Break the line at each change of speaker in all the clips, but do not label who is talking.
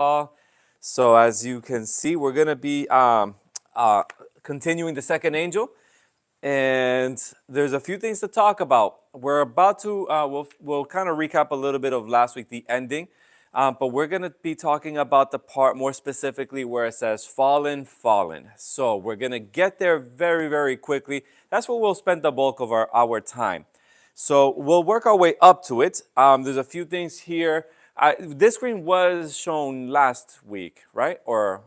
all. So as you can see, we're going to be uh, continuing the second angel, and there's a few things to talk about. We're about to we'll kind of recap a little bit of last week, the ending, but we're going to be talking about the part more specifically where it says fallen, fallen. So we're going to get there very, very quickly. That's where we'll spend the bulk of our time. So we'll work our way up to it. There's a few things here. This screen was shown last week, right? Or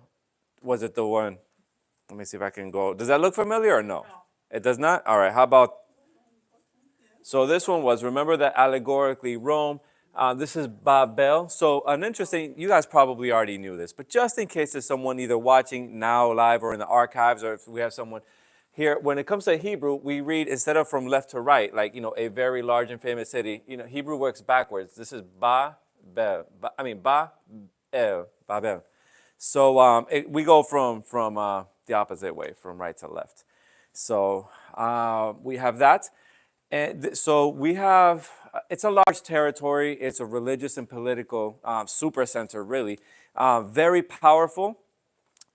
was it the one? Let me see if I can go. Does that look familiar or no? It does not? All right. How about? So this one was, remember that allegorically Rome. This is Babel. So an interesting, you guys probably already knew this, but just in case there's someone either watching now live or in the archives, or if we have someone here, when it comes to Hebrew, we read instead of from left to right, like, a very large and famous city, Hebrew works backwards. This is Babel. So we go from the opposite way, from right to left. So we have that. And so we have, it's a large territory. It's a religious and political supercenter, really. Very powerful,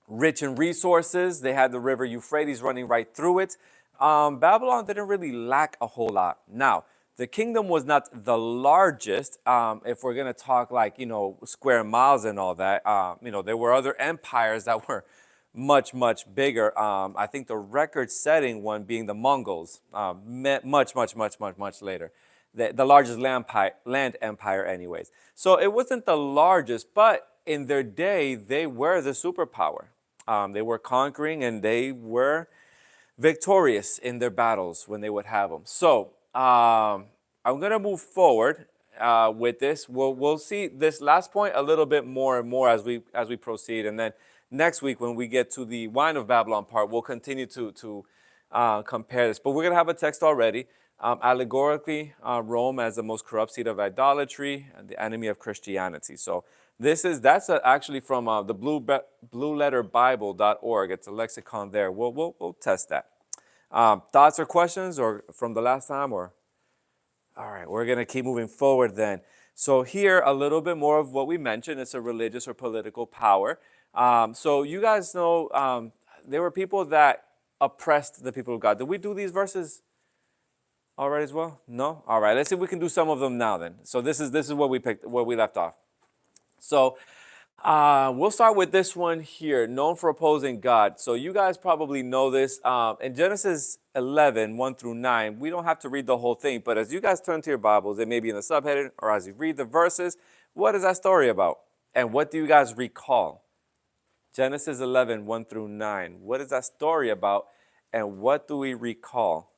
rich in resources. They had the river Euphrates running right through it. Babylon didn't really lack a whole lot. Now, the kingdom was not the largest. If we're going to talk like, square miles and all that, there were other empires that were much, much bigger. I think the record-setting one being the Mongols, much, much, much, much, much later. The largest land empire anyways. So it wasn't the largest, but in their day, they were the superpower. They were conquering and they were victorious in their battles when they would have them. So I'm going to move forward with this. We'll see this last point a little bit more and more as we proceed, and then next week when we get to the wine of Babylon part, we'll continue to compare this. But we're going to have a text already. Allegorically, Rome as the most corrupt seat of idolatry and the enemy of Christianity. So that's actually from the blueletterbible.org. It's a lexicon there. We'll test that. Thoughts or questions or from the last time or? All right, we're going to keep moving forward then. So here, a little bit more of what we mentioned. It's a religious or political power. So you guys know there were people that oppressed the people of God. Did we do these verses already as well? No? All right, let's see if we can do some of them now then. So this is what we picked, where we left off. So we'll start with this one here, known for opposing God. So you guys probably know this. In Genesis 11, 1 through 9, we don't have to read the whole thing, but as you guys turn to your Bibles, it may be in the subheading, or as you read the verses, what is that story about? And what do you guys recall? Genesis 11, 1 through 9. What is that story about? And what do we recall?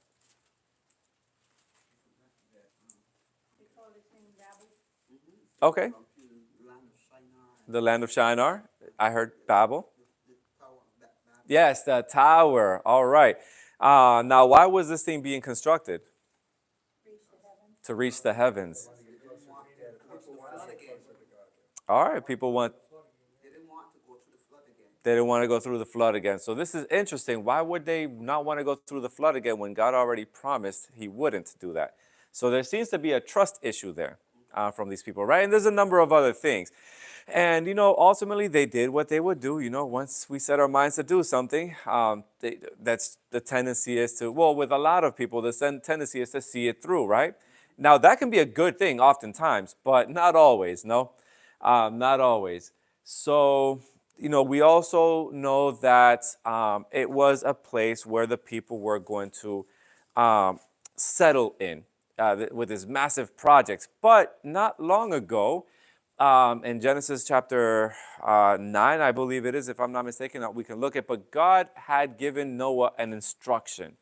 Okay. The land of Shinar. I heard Babel. Yes, the tower. All right. Now, why was this thing being constructed? To reach the heavens. All right, they didn't want to go through the flood again. So this is interesting. Why would they not want to go through the flood again when God already promised he wouldn't do that? So there seems to be a trust issue there from these people, right? And there's a number of other things. And, ultimately they did what they would do. Once we set our minds to do something, that's the tendency is to, well, with a lot of people, the tendency is to see it through, right? Now, that can be a good thing oftentimes, but not always, no? Not always. So, we also know that it was a place where the people were going to settle in with this massive project. But not long ago, in Genesis chapter 9, I believe it is, if I'm not mistaken, we can look at, but God had given Noah an instruction,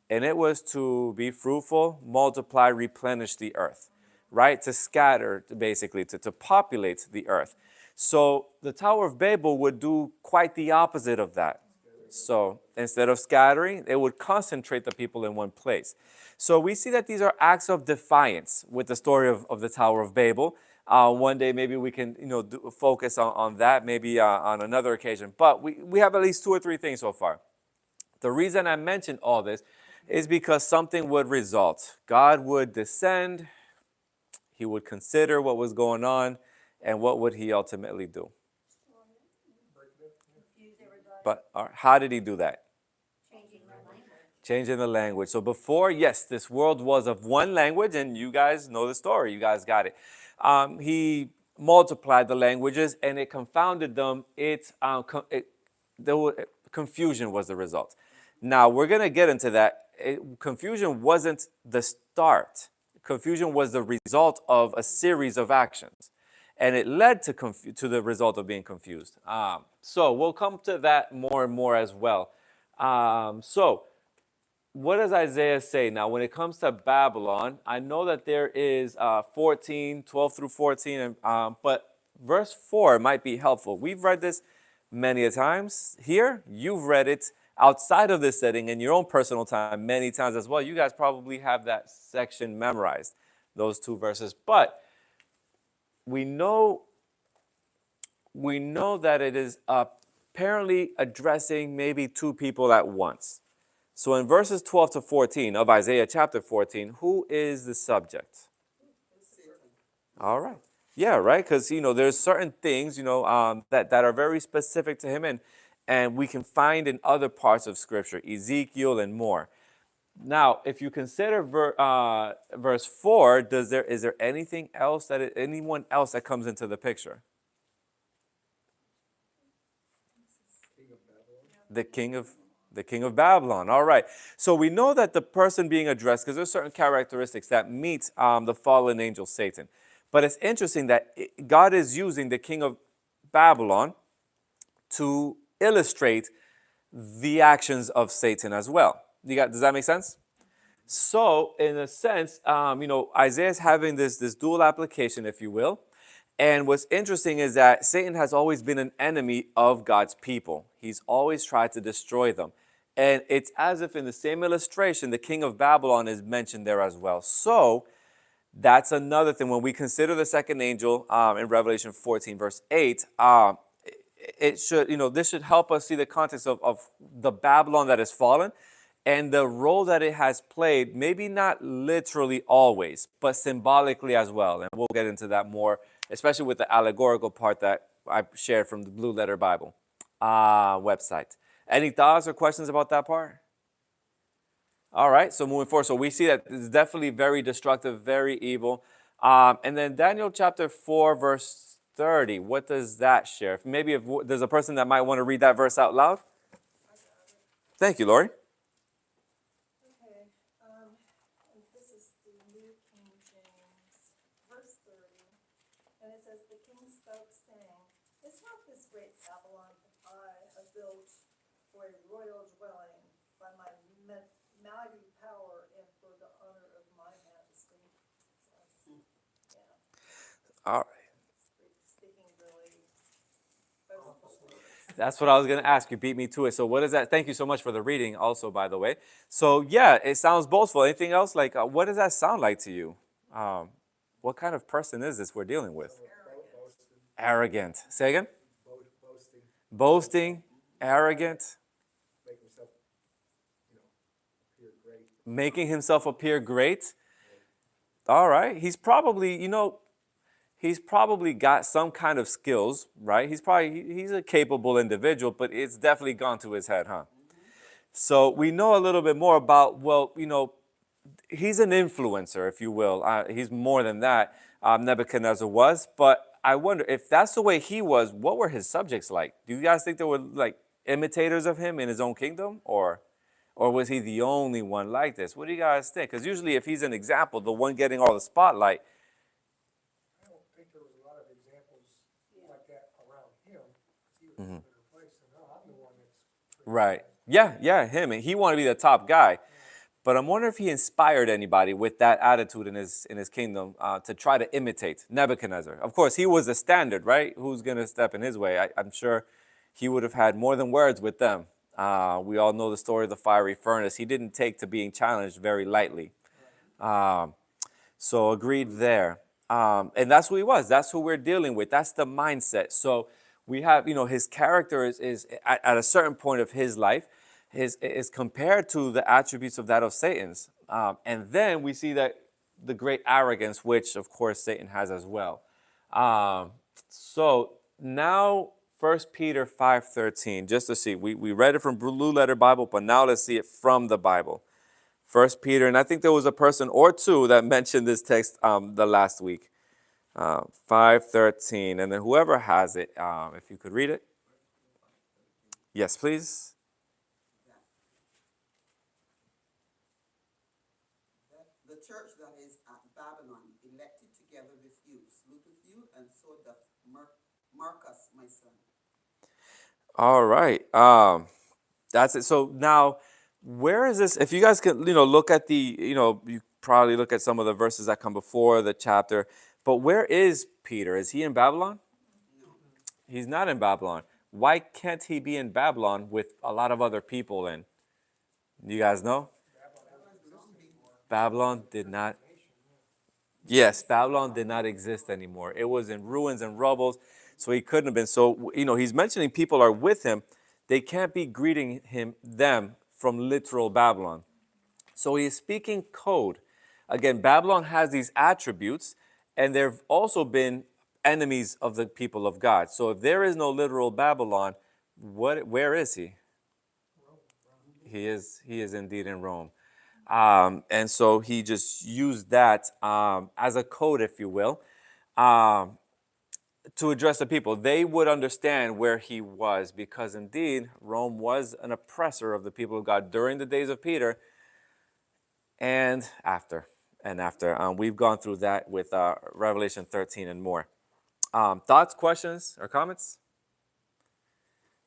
and it was to be fruitful, multiply, replenish the earth, right? To scatter, basically, to populate the earth. So the Tower of Babel would do quite the opposite of that. So instead of scattering, it would concentrate the people in one place. So we see that these are acts of defiance with the story of the Tower of Babel. One day maybe we can focus on that, maybe on another occasion. But we have at least 2 or 3 things so far. The reason I mentioned all this is because something would result. God would descend. He would consider what was going on. And what would he ultimately do? but how did he do that?
Changing the language.
Changing the language. So before, yes, this world was of one language, and you guys know the story. You guys got it. He multiplied the languages, and it confounded them. Confusion was the result. Now, we're going to get into that. Confusion wasn't the start. Confusion was the result of a series of actions, and it led to the result of being confused. So we'll come to that more and more as well. So what does Isaiah say? Now, when it comes to Babylon, I know that there is 12 through 14, but verse 4 might be helpful. We've read this many a times here. You've read it outside of this setting in your own personal time many times as well. You guys probably have that section memorized, those two verses. But we know that it is apparently addressing maybe two people at once. So in verses 12 to 14 of Isaiah chapter 14, who is the subject? All right. Yeah, right? Because, there's certain things, that are very specific to him, and we can find in other parts of Scripture, Ezekiel and more. Now, if you consider verse 4, is there anything else anyone else that comes into the picture? The king of Babylon. All right. So we know that the person being addressed, because there's certain characteristics that meet the fallen angel Satan. But it's interesting that God is using the king of Babylon to illustrate the actions of Satan as well. Does that make sense? So in a sense, Isaiah is having this dual application, if you will. And what's interesting is that Satan has always been an enemy of God's people. He's always tried to destroy them. And it's as if in the same illustration, the king of Babylon is mentioned there as well. So that's another thing. When we consider the second angel in Revelation 14, verse 8, it should, this should help us see the context of the Babylon that has fallen and the role that it has played, maybe not literally always, but symbolically as well. And we'll get into that more, especially with the allegorical part that I shared from the Blue Letter Bible website. Any thoughts or questions about that part? All right, so moving forward. So we see that it's definitely very destructive, very evil. And then Daniel chapter 4, verse 30, what does that share? Maybe if there's a person that might want to read that verse out loud. Thank you, Lori.
Royal dwelling by my mighty power and for the honor of my majesty. So, yeah.
All right.
Speaking really boastful.
That's what I was going to ask. You beat me to it. So what is that? Thank you so much for the reading also, by the way. So yeah, it sounds boastful. Anything else? Like, what does that sound like to you? What kind of person is this we're dealing with? Arrogant. Say again? Boasting. Arrogant. Making himself appear great. All right. He's probably got some kind of skills, right? He's a capable individual, but it's definitely gone to his head, huh? So we know a little bit more about, he's an influencer, if you will. He's more than that, Nebuchadnezzar was. But I wonder, if that's the way he was, what were his subjects like? Do you guys think there were like imitators of him in his own kingdom, or was he the only one like this? What do you guys think? Because usually if he's an example, the one getting all the spotlight.
I don't think there was a lot of examples like that around him. He was in a better place than I'm the one that's
Right. Yeah, him. And he wanted to be the top guy. But I'm wondering if he inspired anybody with that attitude in his kingdom to try to imitate Nebuchadnezzar. Of course, he was the standard, right? Who's going to step in his way? I'm sure he would have had more than words with them. We all know the story of the fiery furnace. He didn't take to being challenged very lightly. So agreed there. And that's who he was. That's who we're dealing with. That's the mindset. So we have, his character is at a certain point of his life is compared to the attributes of that of Satan's. And then we see that the great arrogance, which of course Satan has as well. So now 1 Peter 5:13, just to see. We read it from Blue Letter Bible, but now let's see it from the Bible. 1 Peter, and I think there was a person or two that mentioned this text the last week. 5:13, and then whoever has it, if you could read it. Yes, please.
The church that is at Babylon, elected together with you, saluteth you, and so doth Marcus, my son.
All right. That's it. So now, where is this? If you guys can, look at the, you probably look at some of the verses that come before the chapter. But where is Peter? Is he in Babylon?
No.
He's not in Babylon. Why can't he be in Babylon with a lot of other people in? You guys know? Babylon did not. Yes, Babylon did not exist anymore. It was in ruins and rubbles, so he couldn't have been. So, he's mentioning people are with him. They can't be greeting them from literal Babylon. So he is speaking code. Again, Babylon has these attributes, and they've also been enemies of the people of God. So if there is no literal Babylon, where is he? He is indeed in Rome. And so he just used that as a code, if you will, to address the people. They would understand where he was, because indeed Rome was an oppressor of the people of God during the days of Peter and after. We've gone through that with Revelation 13 and more. Thoughts, questions, or comments?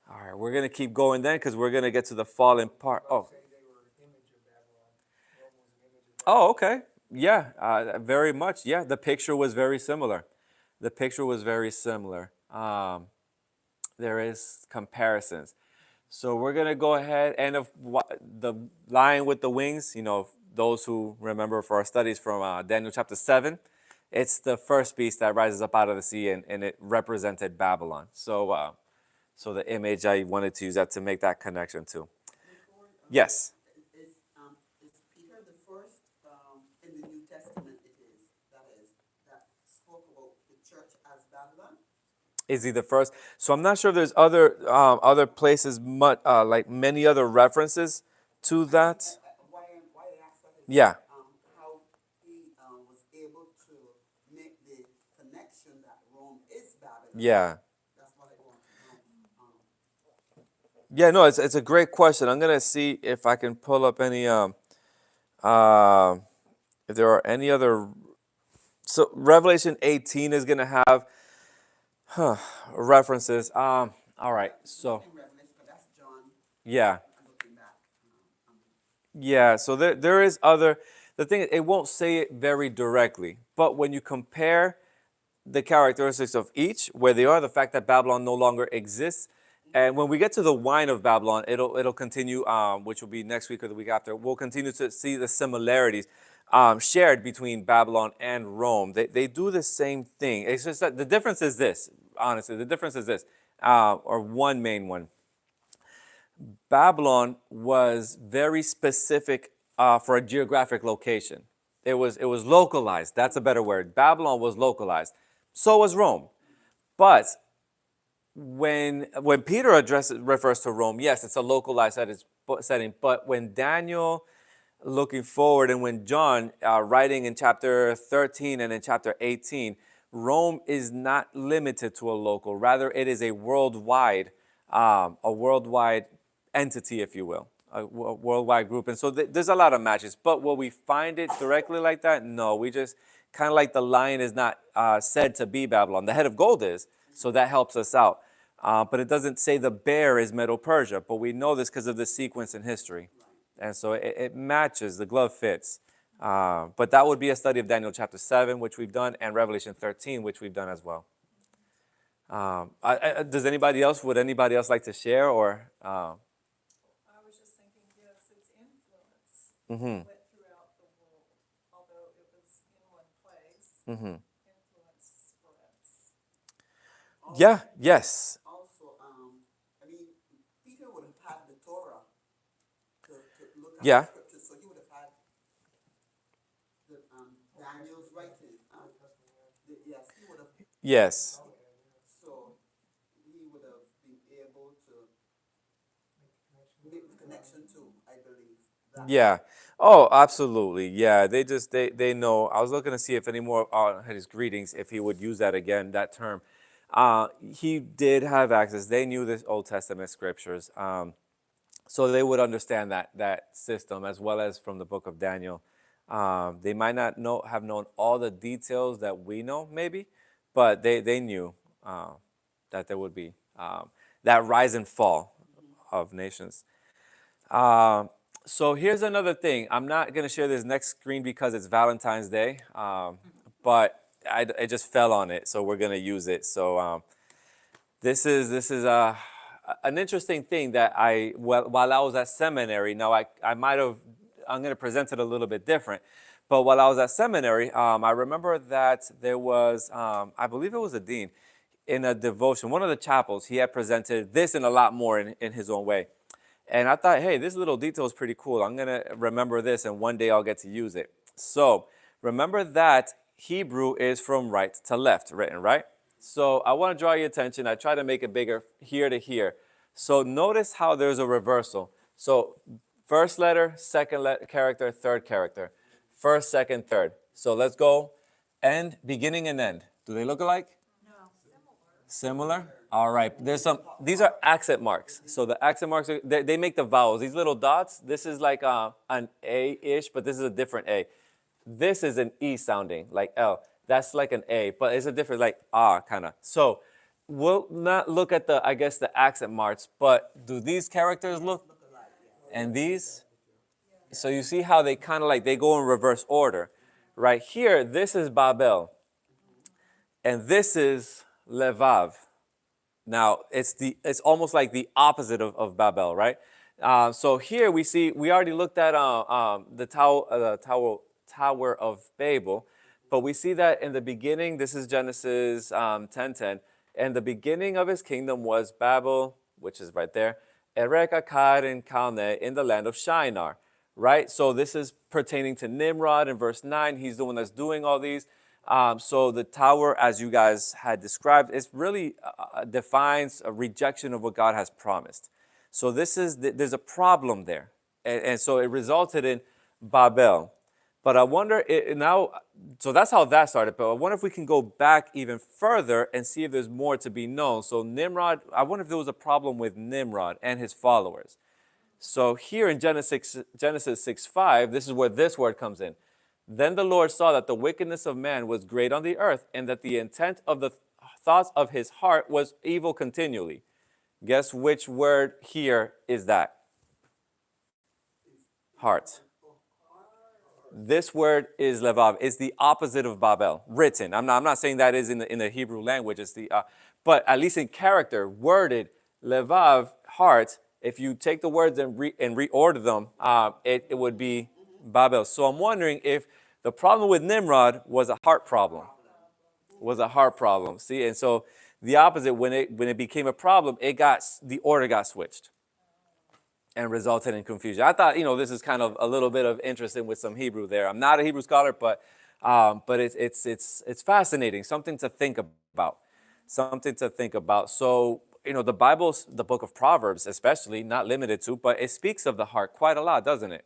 All right, we're going to keep going then, because we're going to get to the fallen part. Oh.
Say they were an image of Babylon. Rome was an image of Babylon.
Oh, okay. Yeah, very much. Yeah, the picture was very similar. There is comparisons. So we're going to go ahead, and of the lion with the wings, those who remember for our studies from Daniel chapter 7, it's the first beast that rises up out of the sea, and it represented Babylon. So the image, I wanted to use that to make that connection too. Yes.
Is Peter the first in the New Testament? That spoke about the church as Babylon.
Is he the first? So I'm not sure if there's other places, like many other references to that.
Why I asked that is
Yeah.
how he was able to make the connection that Rome is Babylon.
Yeah.
That's what I want to know.
Yeah, no, it's a great question. I'm gonna see if I can pull up any if there are any other. So Revelation 18 is gonna have references. All right. So
In Revelation, but that's John.
yeah.
I'm looking back.
Yeah, so there is other. The thing is, it won't say it very directly, but when you compare the characteristics of each, where they are, the fact that Babylon no longer exists, and when we get to the wine of Babylon, it'll continue, which will be next week or the week after. We'll continue to see the similarities shared between Babylon and Rome. They do the same thing. It's just that the difference is this. Honestly, the difference is this, or one main one. Babylon was very specific for a geographic location. It was localized. That's a better word. Babylon was localized. So was Rome. But when Peter refers to Rome, yes, it's a localized setting. But when Daniel, looking forward, and when John, writing in chapter 13 and in chapter 18, Rome is not limited to a local. Rather, it is a worldwide entity, if you will, a worldwide group. And so there's a lot of matches. But will we find it directly like that? No, we just kind of like the lion is not said to be Babylon. The head of gold is, so that helps us out. But it doesn't say the bear is Medo-Persia. But we know this because of the sequence in history. And so it matches, the glove fits. But that would be a study of Daniel chapter 7, which we've done, and Revelation 13, which we've done as well. Would anybody else like to share, or?
I was just thinking, yes, its influence
Mm-hmm.
went throughout the world, although it was in one place.
Mm-hmm.
Influence spreads.
Yeah. Yes.
Also, Peter would have had the Torah to look at
Yeah.
the scriptures, so he would have had the Daniel's writing. Yes, he would have.
Yes.
So he would have connection too, I believe. That.
Yeah. Oh, absolutely. Yeah. They know. I was looking to see if any more had his greetings, if he would use that again, that term. He did have access. They knew the Old Testament scriptures. So they would understand that system as well as from the book of Daniel. They might not have known all the details that we know, maybe, but they knew that there would be that rise and fall of nations. Um, so here's another thing. I'm not going to share this next screen because it's Valentine's Day, but I just fell on it, so we're going to use it. So this is an interesting thing that while I was at seminary. Now I might have I'm going to present it a little bit different, but while I was at seminary, I remember that there was I believe it was a dean in a devotion, one of the chapels. He had presented this and a lot more in his own way. And I thought, hey, this little detail is pretty cool. I'm going to remember this, and one day I'll get to use it. So remember that Hebrew is from right to left written, right? So I want to draw your attention. I try to make it bigger here to here. So notice how there's a reversal. So first letter, second character, third character. First, second, third. So let's go end, beginning and end. Do they look alike? Similar? All right. These are accent marks. So the accent marks, they make the vowels. These little dots, this is like an A-ish, but this is a different A. This is an E sounding, like L. That's like an A, but it's a different, like ah, kind of. So we'll not look at the accent marks, but do these characters look? And these? So you see how they kind of like, they go in reverse order. Right here, this is Babel. And this is Levav. Now, it's almost like the opposite of Babel, right? So here we already looked at the Tower of Babel, but we see that in the beginning, this is Genesis 10:10, and the beginning of his kingdom was Babel, which is right there, Erech, Akkad, and Calneh in the land of Shinar, right? So this is pertaining to Nimrod in verse 9. He's the one that's doing all these. So the tower, as you guys had described, it really defines a rejection of what God has promised. So there's a problem there. And so it resulted in Babel. But I wonder so that's how that started. But I wonder if we can go back even further and see if there's more to be known. So Nimrod, I wonder if there was a problem with Nimrod and his followers. So here in Genesis 6:5, this is where this word comes in. Then the Lord saw that the wickedness of man was great on the earth, and that the intent of the thoughts of his heart was evil continually. Guess which word here is that? Heart. This word is levav. It's the opposite of Babel, written. I'm not saying that is in the Hebrew language. It's but at least in character, worded, levav, heart. If you take the words and reorder them, it would be Babel. So I'm wondering if the problem with Nimrod was a heart problem. See, and so the opposite, when it became a problem, the order got switched and resulted in confusion. I thought, this is kind of a little bit of interesting with some Hebrew there. I'm not a Hebrew scholar, but it's fascinating, something to think about. So, the Bible's, the book of Proverbs especially, not limited to, but it speaks of the heart quite a lot, doesn't it?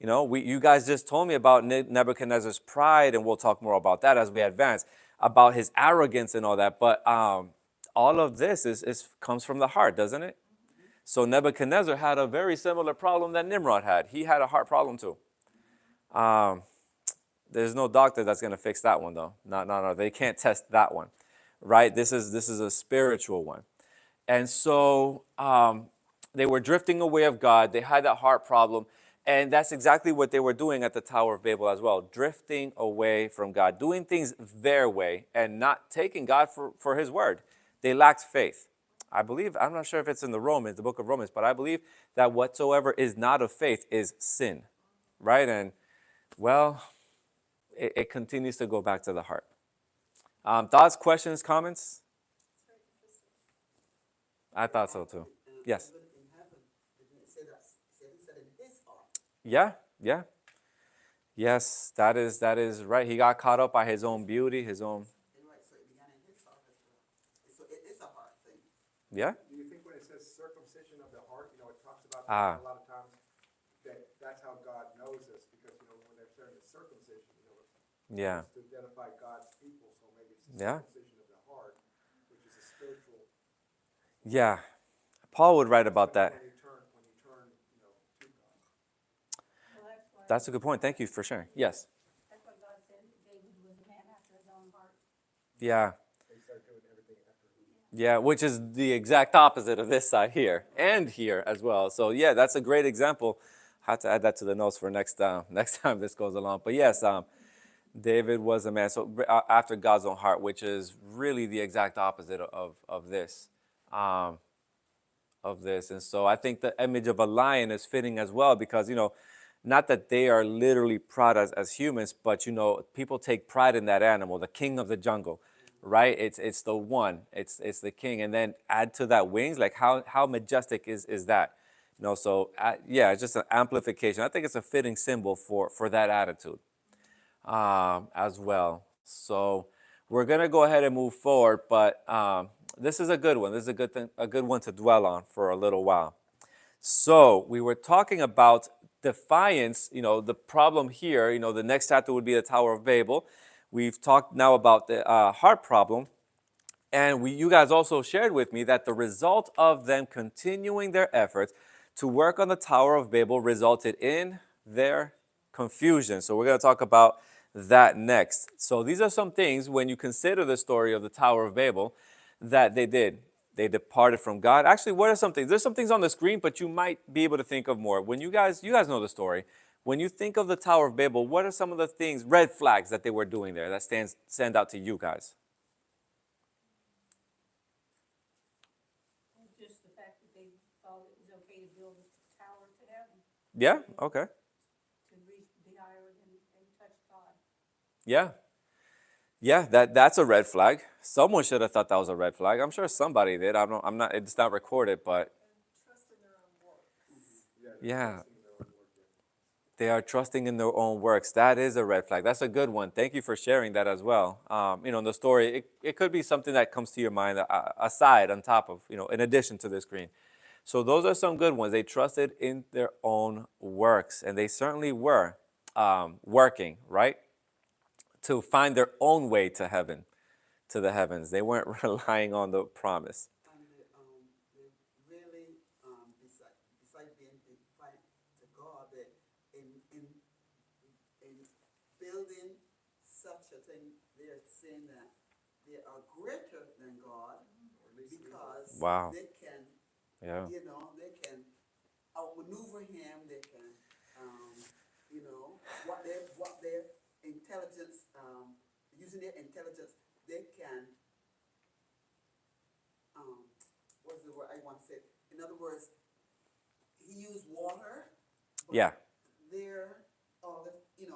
You guys just told me about Nebuchadnezzar's pride, and we'll talk more about that as we advance, about his arrogance and all that. But all of this comes from the heart, doesn't it? So Nebuchadnezzar had a very similar problem that Nimrod had. He had a heart problem too. There's no doctor that's going to fix that one, though. No. They can't test that one, right? This is a spiritual one. And so they were drifting away of God. They had that heart problem. And that's exactly what they were doing at the Tower of Babel as well, drifting away from God, doing things their way and not taking God for his word. They lacked faith. I'm not sure if it's in the book of Romans, but I believe that whatsoever is not of faith is sin, right? And, well, it continues to go back to the heart. Thoughts, questions, comments? I thought so too. Yes. Yeah. Yes, that is right. He got caught up by his own beauty, his own.
So it began in his heart as well. So it is a heart thing.
Yeah.
Do you think when it
it says circumcision of the heart, it talks about
Ah.
that a lot of times, that's how God knows us, because, when they're saying the circumcision,
Yeah.
it's to identify God's people, so maybe it's the
Yeah.
circumcision of the heart, which is a spiritual.
Yeah. Paul would write about that.
When you turn, to God.
Well, that's why,
That's a good point. Thank you for sharing. Yes.
that's what God said, that David was a man after his own heart.
Yeah.
They start doing everything after him.
Yeah, which is the exact opposite of this side here and here as well. So yeah, that's a great example. I have to add that to the notes for next next time this goes along. But yes, David was a man after God's own heart, which is really the exact opposite of this. Um, of this. And so I think the image of a lion is fitting as well because, not that they are literally proud as humans, but, people take pride in that animal, the king of the jungle, right? It's the one, it's the king. And then add to that wings, like how majestic is that? So yeah, it's just an amplification. I think it's a fitting symbol for that attitude as well. So we're gonna go ahead and move forward, but this is a good one. This is a good thing, a good one to dwell on for a little while. So we were talking about defiance. The problem here. The next chapter would be the Tower of Babel. We've talked now about the heart problem, and you guys also shared with me that the result of them continuing their efforts to work on the Tower of Babel resulted in their confusion. So we're going to talk about that next. So these are some things when you consider the story of the Tower of Babel that they did. They departed from God. Actually, what are some things? There's some things on the screen, but you might be able to think of more. When you guys know the story. When you think of the Tower of Babel, what are some of the things, red flags that they were doing there that stand out to you guys?
Just the fact that they thought it was okay to build a tower to heaven,
Yeah? Okay.
to be higher and touch God.
Yeah. Yeah, that's a red flag. Someone should have thought that was a red flag. I'm sure somebody did. I'm not, it's not recorded, but
Trust in their own work.
yeah. They are trusting in their own works. That is a red flag. That's a good one. Thank you for sharing that as well. In the story, it could be something that comes to your mind aside, on top of, in addition to the screen. So those are some good ones. They trusted in their own works, and they certainly were working, right? To find their own way to heaven, to the heavens. They weren't relying on the promise.
And they really, besides being defiant to God, they in building such a thing, they're saying that they are greater than God because
Wow.
they can,
Yeah.
they can outmaneuver him. They can, what their intelligence, using their intelligence, they can. What's the word I want to say? In other words, he used water. But
Yeah.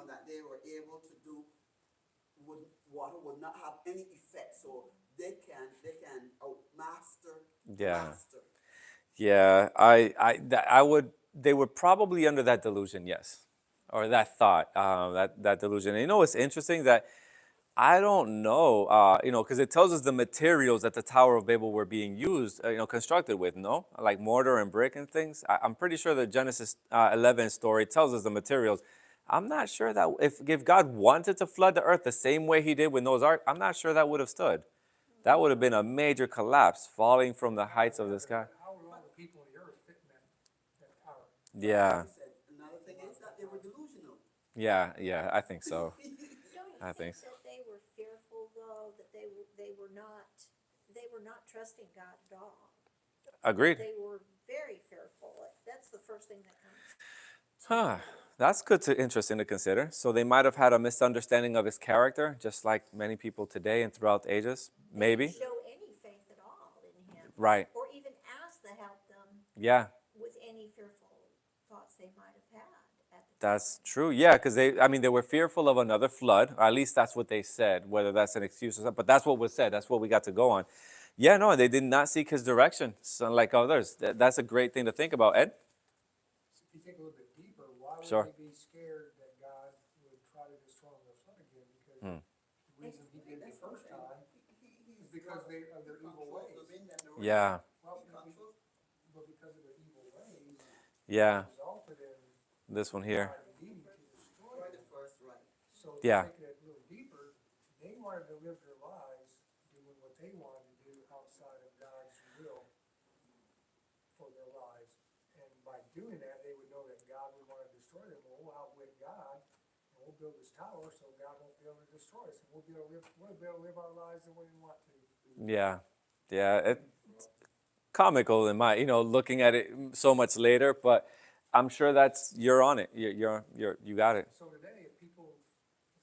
that they were able to do, water would not have any effect, so they can outmaster.
Yeah.
Master.
Yeah, they were probably under that delusion, yes, or that thought, that delusion. And it's interesting that I don't know, because it tells us the materials that the Tower of Babel were being used, constructed with, no, like mortar and brick and things. I'm pretty sure the Genesis 11 story tells us the materials. I'm not sure that if God wanted to flood the earth the same way He did with Noah's Ark, I'm not sure that would have stood. That would have been a major collapse, falling from the heights of the sky.
How would all the people on the earth fit in that tower?
Yeah,
Like I said, another thing is that they were delusional.
yeah, I think so.
Don't you
I think
think
so.
that they were fearful though, that they were not trusting God at all?
Agreed.
They were very fearful. That's the first thing that comes.
Huh. That's interesting to consider. So they might have had a misunderstanding of His character, just like many people today and throughout the ages.
They
Maybe.
didn't show any faith at all in Him.
Right.
Or even ask to help them
Yeah.
with any fearful thoughts they might have had at the time.
That's true. Yeah, because they were fearful of another flood. Or at least that's what they said. Whether that's an excuse or something, but that's what was said. That's what we got to go on. Yeah, no, they did not seek His direction, so like others. That's a great thing to think about, Ed.
So if you think a little bit deeper, why would
Sure.
they be scared that God would try to destroy their son again? Because
Hmm.
the reason He did it the first time is because of their evil ways.
Yeah.
Well,
Yeah.
resulted in
This one here.
God needing to destroy
Right,
them.
the first, right.
So to
Yeah.
take it a little deeper, they wanted to live their lives doing what they wanted to do outside of God's will for their lives. And by doing that, they would know that God would want to destroy them. Well, we'll outwit God, and we'll build this tower so God won't be able to destroy us. And we'll be able to live our lives the way we want to.
Yeah. Yeah. It's comical in my, looking at it so much later, but I'm sure you're on it. You got it.
So today, if people,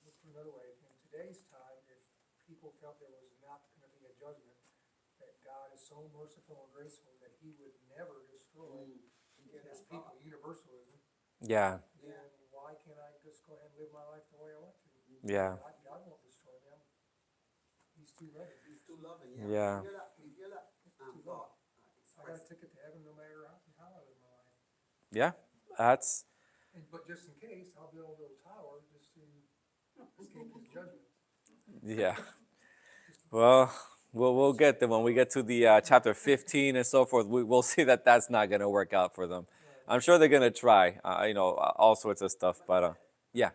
look for another way, in today's time, if people felt there was not going to be a judgment, that God is so merciful and graceful that he would never destroy his people, universalism,
Yeah.
then why can't I just go ahead and live my life the way I want to?
Yeah.
God won't destroy them. He's too loving.
He's too loving,
Yeah.
You hear that,
Too
thought,
I got a
expressed.
ticket to heaven no matter how I live my life.
Yeah. That's,
But just in case, I'll build a little tower just to escape his judgment.
yeah. Well, we'll get there when we get to the chapter 15 and so forth. We'll see that that's not going to work out for them. I'm sure they're going to try, all sorts of stuff. But yeah,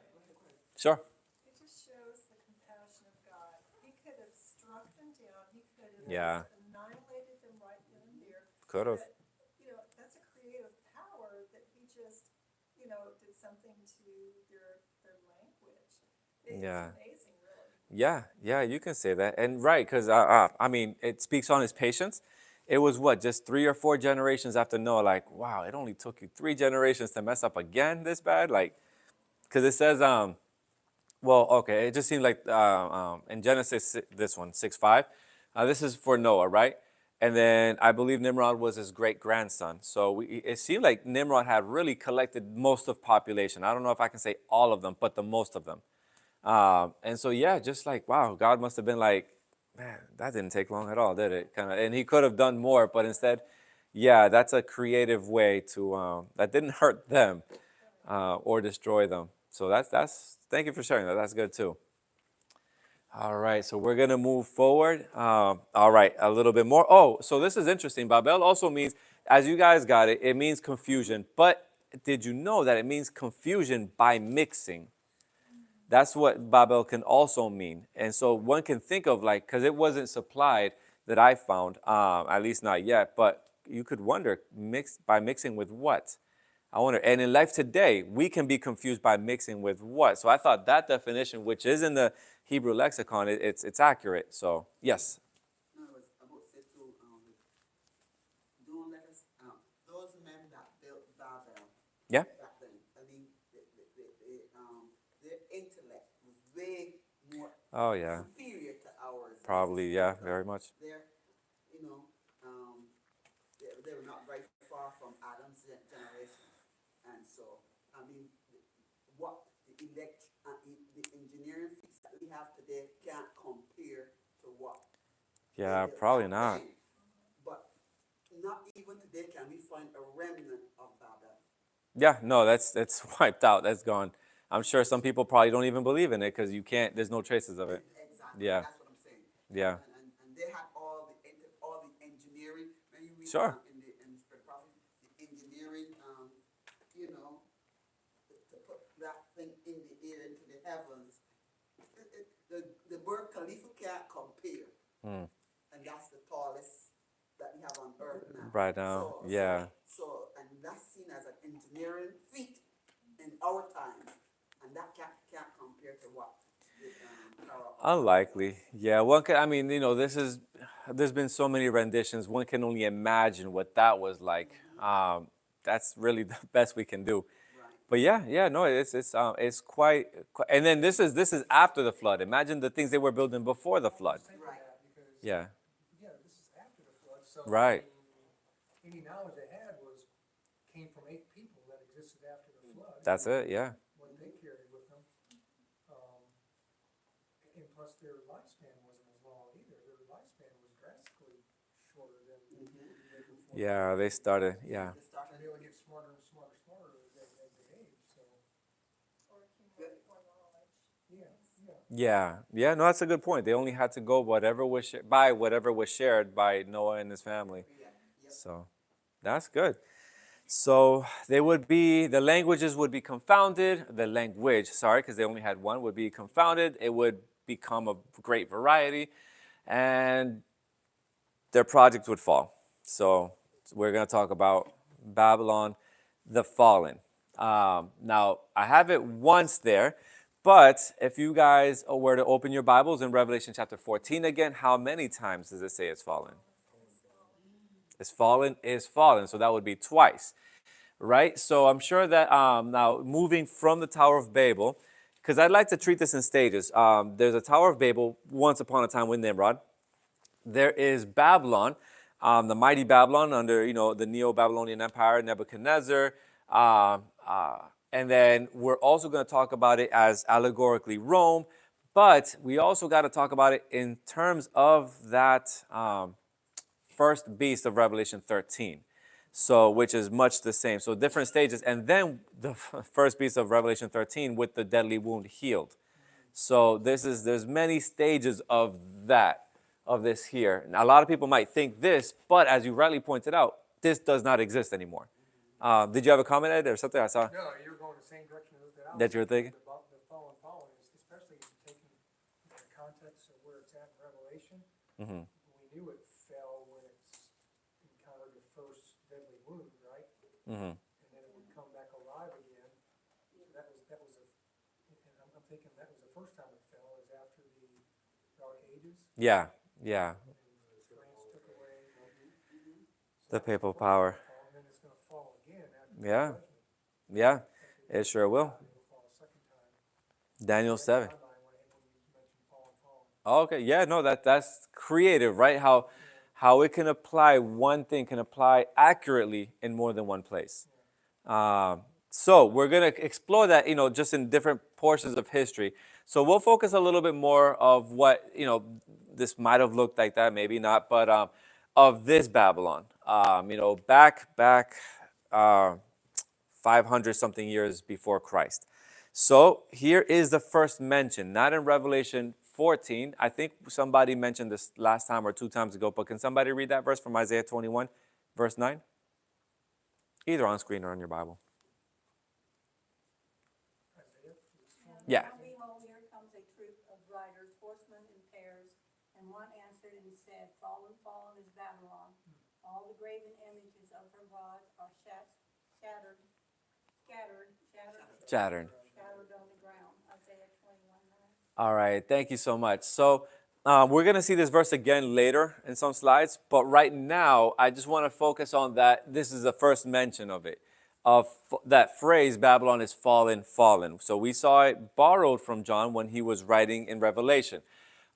sure.
It just shows the compassion of God. He could have struck them down, he could have
Yeah.
just annihilated them right then and there.
Could have.
But, that's a creative power that he just, did something to their language.
Yeah.
It's amazing, really.
Yeah, you can say that. And right, because I mean, it speaks on his patience. It was what, just 3 or 4 generations after Noah, like, wow, it only took you 3 generations to mess up again this bad? Like, because it says, well, okay, it just seemed like in Genesis, this one, 6:5, this is for Noah, right? And then I believe Nimrod was his great grandson. So it seemed like Nimrod had really collected most of population. I don't know if I can say all of them, but the most of them. And so, yeah, just like, wow, God must have been like, man, that didn't take long at all, did it? Kind of, and he could have done more, but instead, yeah, that's a creative way to, that didn't hurt them or destroy them. So thank you for sharing that. That's good too. All right, so we're going to move forward. All right, a little bit more. Oh, so this is interesting. Babel also means, as you guys got it, it means confusion. But did you know that it means confusion by mixing? That's what Babel can also mean. And so one can think of like, because it wasn't supplied that I found, at least not yet, but you could wonder, mixing with what? I wonder, and in life today, we can be confused by mixing with what? So I thought that definition, which is in the Hebrew lexicon, it's accurate. So yes.
No, it was about say to, don't let us, those men that built Babel.
Yeah.
Back then, I mean, their intellect was way more
Oh yeah.
superior to ours.
Probably, yeah, very much.
They're, they were not very far from Adam's generation. And so, I mean, what the engineering feats that we have today can't compare to what.
Yeah,
they did
probably
back
not.
then. But not even today can we find a remnant of Babel.
Yeah, no, that's wiped out. That's gone. I'm sure some people probably don't even believe in it because there's no traces of it.
Exactly.
Yeah.
That's what I'm saying.
Yeah.
And they had all the engineering. When you read
Sure.
In the Spirit Prophecy, the engineering, to put that thing in the air into the heavens. The Burj Khalifa can't compare. And that's the tallest that we have on earth now.
Right now, yeah.
So and that's seen as an engineering feat in our time, and that can't compare to what.
Unlikely. Yeah, I mean, there's been so many renditions. One can only imagine what that was like. That's really the best we can do.
Right.
But yeah, no, it's quite, and then this is after the flood. Imagine the things they were building before the flood.
Right.
Because,
Yeah.
this is after the flood, so.
Right.
I mean, any knowledge they had came from 8 people that existed after the flood.
That's it. Yeah.
What they carried with them. And plus their lifespan wasn't as long either. Their lifespan was drastically shorter than before.
Yeah, they started. Yeah.
And they would get smarter and smarter as they age, so,
Or accumulate more knowledge.
yeah.
Yeah. No, that's a good point. They only had to go whatever was shared by Noah and his family.
Yeah. Yep.
So that's good. So they would be, the languages would be confounded, the language, sorry, because they only had one, would be confounded. It would become a great variety, and their project would fall. So we're going to talk about Babylon, the fallen. Now, I have it once there, but if you guys were to open your Bibles in Revelation chapter 14 again, how many times does it say it's fallen? It's fallen is fallen, so that would be twice, right? So I'm sure that now moving from the Tower of Babel, because I'd like to treat this in stages. There's a Tower of Babel once upon a time with Nimrod. There is Babylon, the mighty Babylon under the Neo-Babylonian Empire, Nebuchadnezzar, and then we're also going to talk about it as allegorically Rome, but we also got to talk about it in terms of that first beast of Revelation 13, so which is much the same. So different stages, and then the first beast of Revelation 13 with the deadly wound healed. So there's many stages of this here. Now, a lot of people might think this, but as you rightly pointed out, this does not exist anymore. Did you have a comment, Ed, or something? I saw
No, you're going the same direction that I was.
that you were thinking.
About the fallen, especially taking the context of where it's at in Revelation.
Mm-hmm.
We knew it fell when it's encountered the first deadly wound, right?
Mm-hmm.
And then it would come back alive again. So that was and I'm thinking that was the first time it fell, is after the Dark Ages.
Yeah.
France took away
The papal power.
and then it's going to fall again after
Yeah.
the judgment.
Yeah, it sure will.
It'll fall a second time.
Daniel 7.
In my mind, when you mentioned fallen.
Okay, yeah, no, that's creative, right? How it can apply, one thing can apply accurately in more than one place. So we're going to explore that, just in different portions of history. So we'll focus a little bit more of what, this might have looked like that, maybe not, but of this Babylon. Back 500 something years before Christ. So here is the first mention, not in Revelation 14. I think somebody mentioned this last time or 2 times ago, but can somebody read that verse from Isaiah 21, verse 9? Either on screen or on your Bible. Yeah.
Now behold, here comes a troop of riders, horsemen in pairs, and one answered and said, Fallen, fallen is Babylon. All the graven images of her gods are scattered on the ground. Isaiah 21:9.
All right, thank you so much. So we're going to see this verse again later in some slides, but right now I just want to focus on that. This is the first mention of it, of that phrase, Babylon is fallen, fallen. So we saw it borrowed from John when he was writing in Revelation.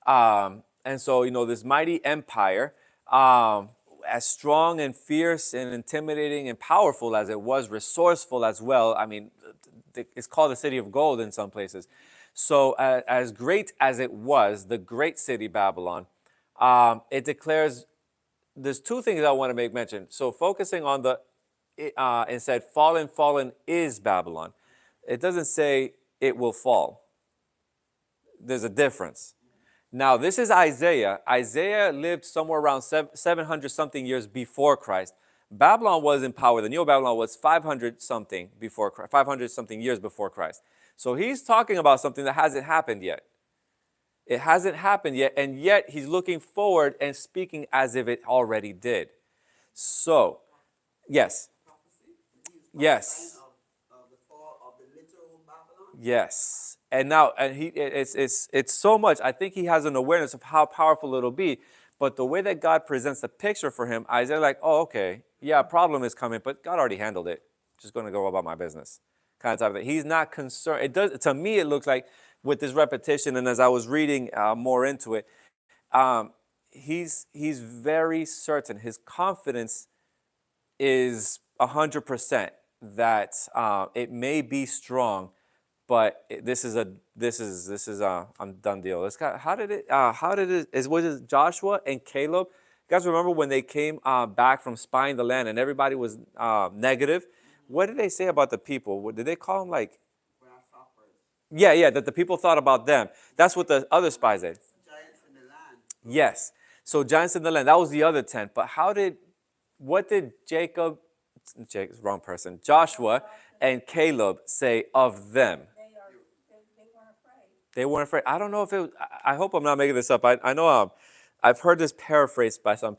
And so, this mighty empire, as strong and fierce and intimidating and powerful as it was, resourceful as well. I mean, it's called the city of gold in some places. So as great as it was, the great city Babylon, it declares, there's 2 things I want to make mention. So focusing on it said, fallen, fallen is Babylon. It doesn't say it will fall. There's a difference. Now, this is Isaiah. Isaiah lived somewhere around 700 something years before Christ. Babylon was in power. The Neo-Babylon was 500 something years before Christ. So he's talking about something that hasn't happened yet. It hasn't happened yet, and yet he's looking forward and speaking as if it already did. So, yes. Yes.
Of the fall of the literal Babylon.
Yes. And now, it's so much. I think he has an awareness of how powerful it'll be. But the way that God presents the picture for him, Isaiah like, oh, okay, yeah, a problem is coming, but God already handled it. Just going to go about my business, kind of type of thing. He's not concerned. It does, to me, it looks like with this repetition, and as I was reading more into it, he's very certain. His confidence is 100% that it may be strong, but this is a done deal. Was it Joshua and Caleb? You guys remember when they came back from spying the land and everybody was negative? What did they say about the people? What did they call them, like? Yeah, that the people thought about them. That's what the other spies did.
Giants in the land.
Yes. So giants in the land. That was the other tent. But what did Jacob wrong person. Joshua and Caleb say of them.
They weren't afraid.
They weren't afraid. I don't know if it. I hope I'm not making this up. I know I've heard this paraphrased by some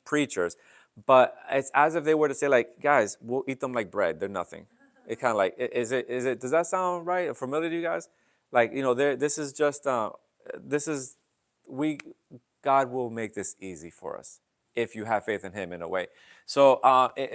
preachers, but it's as if they were to say like, guys, we'll eat them like bread. They're nothing. It kind of like is it? Does that sound right or familiar to you guys? Like this is just this is we God will make this easy for us if you have faith in Him in a way. So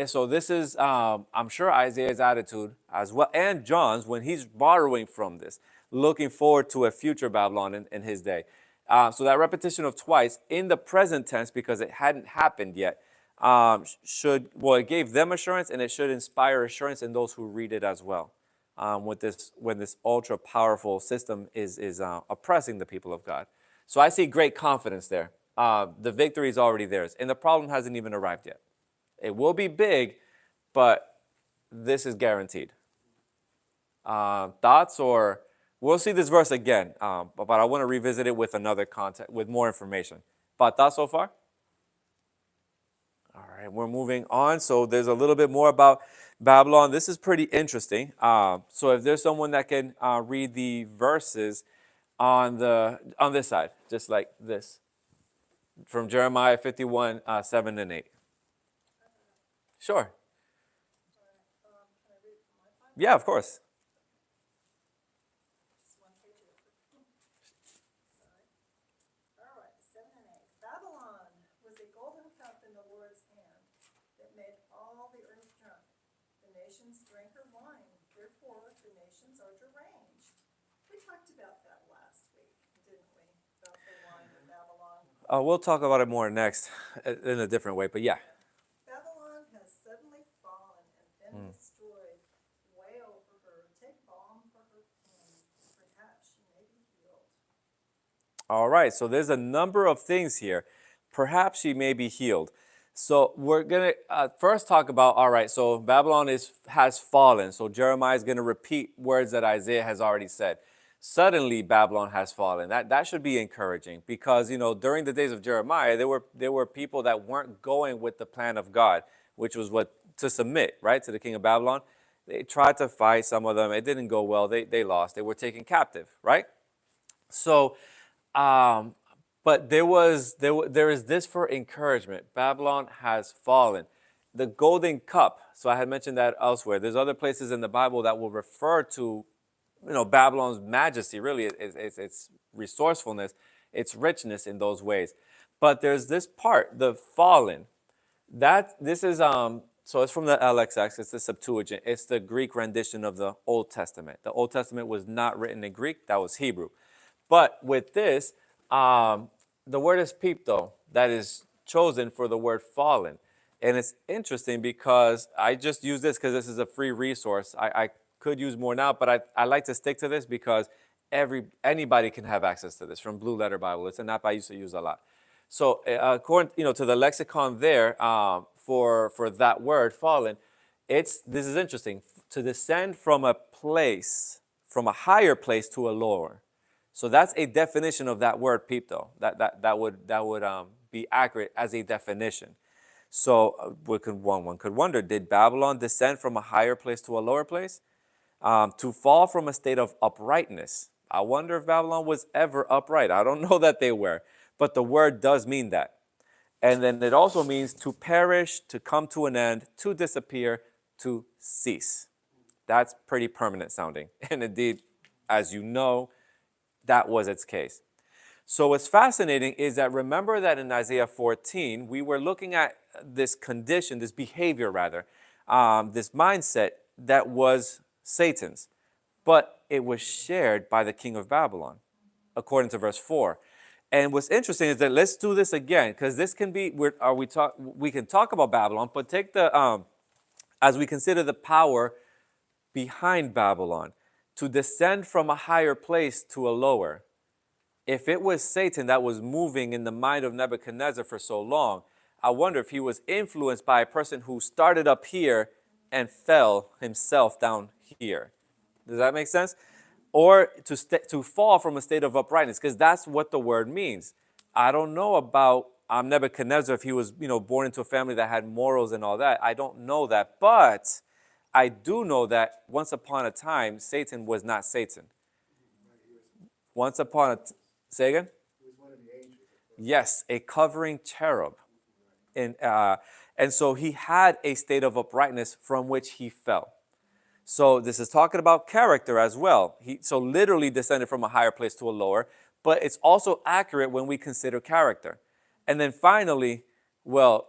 so this is I'm sure Isaiah's attitude as well, and John's when he's borrowing from this, looking forward to a future Babylon in his day. So that repetition of twice in the present tense because it hadn't happened yet it gave them assurance, and it should inspire assurance in those who read it as well. When this ultra powerful system is oppressing the people of God. So I see great confidence there. The victory is already theirs, and the problem hasn't even arrived yet. It will be big, but this is guaranteed. Thoughts, or we'll see this verse again, but I want to revisit it with another context, with more information. But thoughts so far? All right, we're moving on. So there's a little bit more about Babylon. This is pretty interesting. So if there's someone that can read the verses on this side, just like this, from Jeremiah 51, 7 and 8. Sure. Yeah, of course.
All right, 7 and 8. Babylon was a golden cup in the Lord's hand that made all the earth drunk. The nations drank her wine, therefore the nations are deranged. We talked about that last week, didn't we? About the wine of Babylon.
We'll talk about it more next in a different way, but yeah.
Babylon has suddenly fallen and been destroyed. Wail for her, take balm for her pain. Perhaps she may be healed.
All right, so there's a number of things here. Perhaps she may be healed. So we're going to first talk about, all right, so Babylon has fallen. So Jeremiah is going to repeat words that Isaiah has already said. Suddenly Babylon has fallen. That should be encouraging because, during the days of Jeremiah, there were people that weren't going with the plan of God, which was to submit, right, to the king of Babylon. They tried to fight some of them. It didn't go well. They lost. They were taken captive, right? So, but there is this for encouragement. Babylon has fallen. The golden cup. So I had mentioned that elsewhere. There's other places in the Bible that will refer to, Babylon's majesty, really, its resourcefulness, its richness in those ways. But there's this part, the fallen. This is so it's from the LXX. It's the Septuagint. It's the Greek rendition of the Old Testament. The Old Testament was not written in Greek. That was Hebrew. But with this, the word is pipto, that is chosen for the word fallen. And it's interesting because I just use this because this is a free resource. I could use more now, but I like to stick to this because anybody can have access to this from Blue Letter Bible. It's an app I used to use a lot. So according to the lexicon there for that word fallen, this is interesting, to descend from a place, from a higher place to a lower. So that's a definition of that word pipto. That would be accurate as a definition. So one could wonder, did Babylon descend from a higher place to a lower place? To fall from a state of uprightness. I wonder if Babylon was ever upright. I don't know that they were, but the word does mean that. And then it also means to perish, to come to an end, to disappear, to cease. That's pretty permanent sounding. And indeed, as you know, that was its case. So what's fascinating is that remember that in Isaiah 14, we were looking at this condition, this behavior rather, this mindset that was Satan's, but it was shared by the king of Babylon, according to verse 4. And what's interesting is that let's do this again, because this can be, we can talk about Babylon, but take as we consider the power behind Babylon, to descend from a higher place to a lower. If it was Satan that was moving in the mind of Nebuchadnezzar for so long, I wonder if he was influenced by a person who started up here and fell himself down here. Does that make sense? Or to fall from a state of uprightness, because that's what the word means. I don't know about Nebuchadnezzar, if he was, born into a family that had morals and all that. I don't know that. But I do know that once upon a time, Satan was not Satan. Once upon a say again?
He was one of the angels.
Yes, a covering cherub. And so he had a state of uprightness from which he fell. So this is talking about character as well. He so literally descended from a higher place to a lower, but it's also accurate when we consider character. And then finally, well,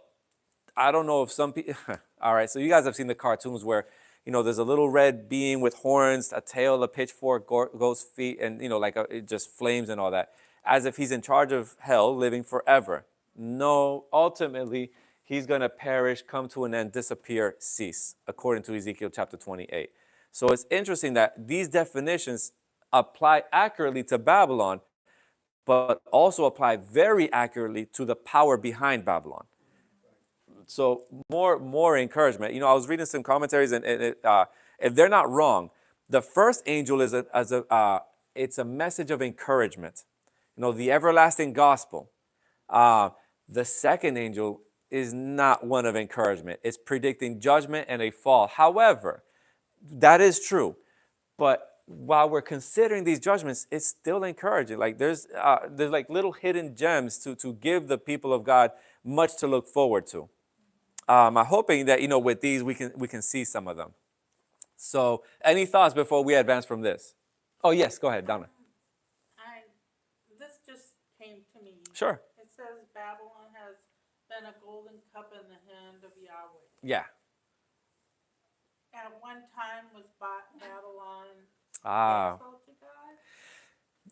I don't know if some people, all right, so you guys have seen the cartoons where, there's a little red being with horns, a tail, a pitchfork, ghost feet, and, it just flames and all that, as if he's in charge of hell, living forever. No, ultimately, he's going to perish, come to an end, disappear, cease, according to Ezekiel chapter 28. So it's interesting that these definitions apply accurately to Babylon, but also apply very accurately to the power behind Babylon. So more encouragement. I was reading some commentaries, and if they're not wrong, the first angel is it's a message of encouragement. The everlasting gospel. The second angel is not one of encouragement. It's predicting judgment and a fall. However, that is true. But while we're considering these judgments, it's still encouraging. Like there's like little hidden gems to give the people of God much to look forward to. I'm hoping that with these we can see some of them. So, any thoughts before we advance from this? Oh yes, go ahead, Donna.
This just came to me.
Sure.
It says Babylon has been a golden cup in the hand of Yahweh.
Yeah.
At one time was Babylon
Ah.
faithful to God?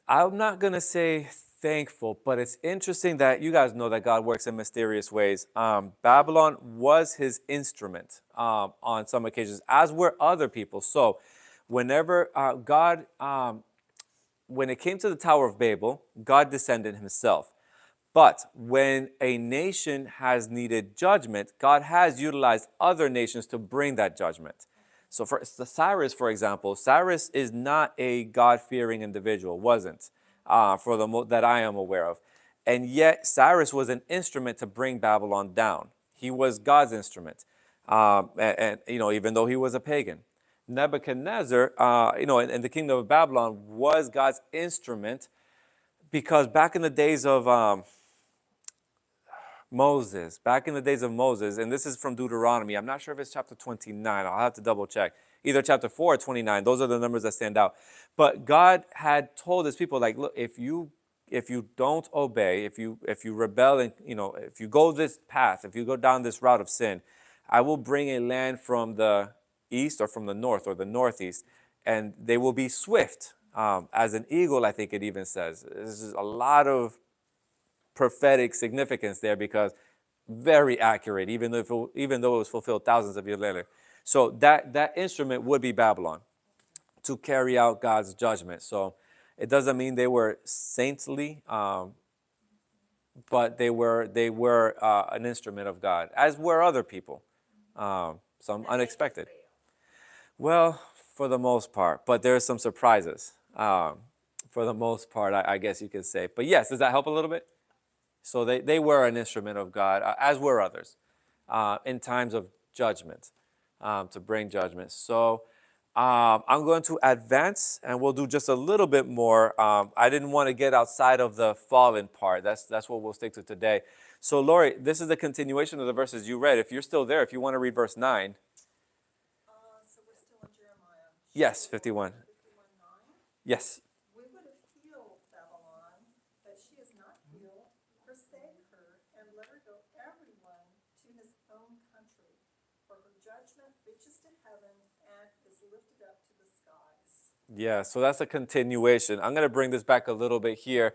I'm not going to say thankful, but it's interesting that you guys know that God works in mysterious ways. Babylon was his instrument on some occasions, as were other people. So whenever when it came to the Tower of Babel, God descended himself. But when a nation has needed judgment, God has utilized other nations to bring that judgment. So for Cyrus, for example, Cyrus is not a God-fearing individual, wasn't, that I am aware of. And yet Cyrus was an instrument to bring Babylon down. He was God's instrument, even though he was a pagan. Nebuchadnezzar, in the kingdom of Babylon was God's instrument, because back in the days of Moses, and this is from Deuteronomy. I'm not sure if it's chapter 29. I'll have to double check. Either chapter 4 or 29. Those are the numbers that stand out. But God had told his people, like, look, if you don't obey, if you rebel, and if you go this path, if you go down this route of sin, I will bring a land from the east or from the north or the northeast, and they will be swift as an eagle. I think it even says. This is a lot of prophetic significance there, because very accurate, even though it was fulfilled thousands of years later. So that instrument would be Babylon to carry out God's judgment. So it doesn't mean they were saintly, but they were an instrument of God, as were other people. Some unexpected. Well, for the most part, but there are some surprises. For the most part, I guess you could say. But yes, does that help a little bit? So they were an instrument of God, as were others, in times of judgment, to bring judgment. So I'm going to advance, and we'll do just a little bit more. I didn't want to get outside of the fallen part. That's what we'll stick to today. So Lori, this is the continuation of the verses you read. If you're still there, if you want to read verse 9.
So we're still in Jeremiah.
Yes, 51.
51:9.
Yes.
We would have healed Babylon, but she is not healed. Forsake her and let her go everyone to his own country. For her judgment reaches to heaven and is lifted up to the skies.
Yeah, so that's a continuation. I'm going to bring this back a little bit here.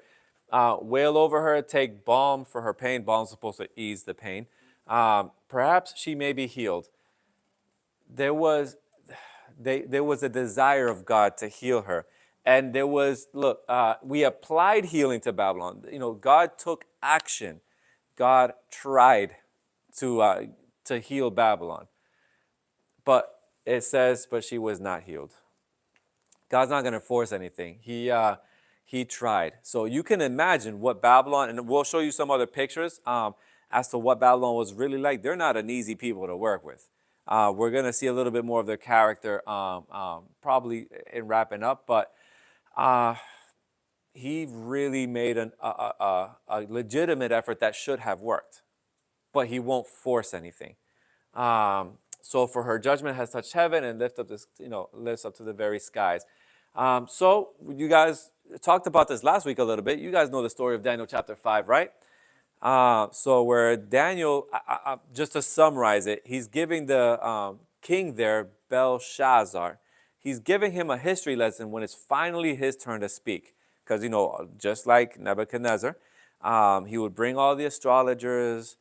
Wail over her, take balm for her pain. Balm's supposed to ease the pain. Perhaps she may be healed. There was a desire of God to heal her. And there was, we applied healing to Babylon. God took action. God tried to heal Babylon. But it says, but she was not healed. God's not going to force anything. He he tried. So you can imagine what Babylon, and we'll show you some other pictures as to what Babylon was really like. They're not an easy people to work with. We're going to see a little bit more of their character probably in wrapping up, but he really made a legitimate effort that should have worked, but he won't force anything. So for her judgment has touched heaven and lift up this, lifts up to the very skies. So you guys talked about this last week a little bit. You guys know the story of Daniel chapter 5, right? So where Daniel, just to summarize it, he's giving the king there, Belshazzar, he's giving him a history lesson when it's finally his turn to speak. Because, just like Nebuchadnezzar, he would bring all the astrologers,